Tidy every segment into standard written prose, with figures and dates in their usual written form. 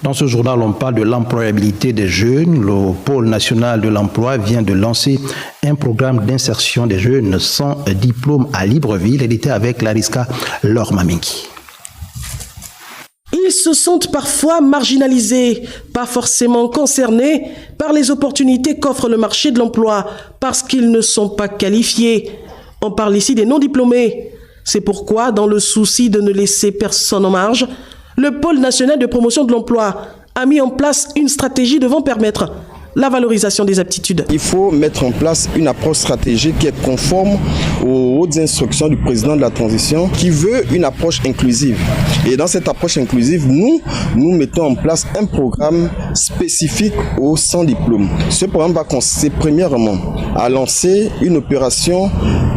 Dans ce journal, on parle de l'employabilité des jeunes. Le Pôle national de l'emploi vient de lancer un programme d'insertion des jeunes sans diplôme à Libreville, édité avec Lariska Lormaminki. Ils se sentent parfois marginalisés, pas forcément concernés par les opportunités qu'offre le marché de l'emploi, parce qu'ils ne sont pas qualifiés. On parle ici des non-diplômés. C'est pourquoi, dans le souci de ne laisser personne en marge, le Pôle national de promotion de l'emploi a mis en place une stratégie devant permettre la valorisation des aptitudes. Il faut mettre en place une approche stratégique qui est conforme aux hautes instructions du président de la transition qui veut une approche inclusive. Et dans cette approche inclusive, nous mettons en place un programme spécifique aux sans diplôme. Ce programme va consister premièrement à lancer une opération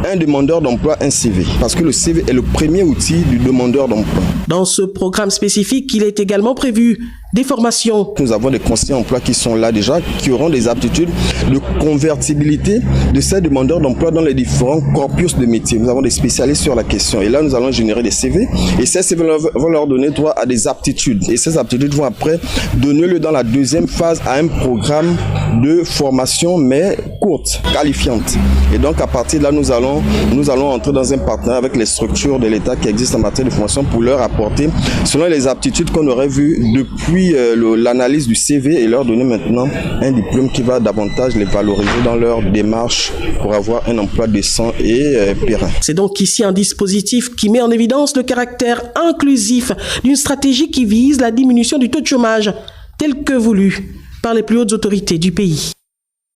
un demandeur d'emploi, un CV. Parce que le CV est le premier outil du demandeur d'emploi. Dans ce programme spécifique, il est également prévu des formations. Nous avons des conseillers d'emploi qui sont là déjà, qui auront des aptitudes de convertibilité de ces demandeurs d'emploi dans les différents corpus de métiers. Nous avons des spécialistes sur la question. Et là, nous allons générer des CV. Et ces CV vont leur donner droit à des aptitudes. Et ces aptitudes vont après donner lieu dans la deuxième phase à un programme de formation, mais courte, qualifiante. Et donc, à partir de là, nous allons entrer dans un partenariat avec les structures de l'État qui existent en matière de formation pour leur apporter, selon les aptitudes qu'on aurait vues depuis l'analyse du CV, et leur donner maintenant un diplôme qui va davantage les valoriser dans leur démarche pour avoir un emploi décent et périn. C'est donc ici un dispositif qui met en évidence le caractère inclusif d'une stratégie qui vise la diminution du taux de chômage tel que voulu par les plus hautes autorités du pays.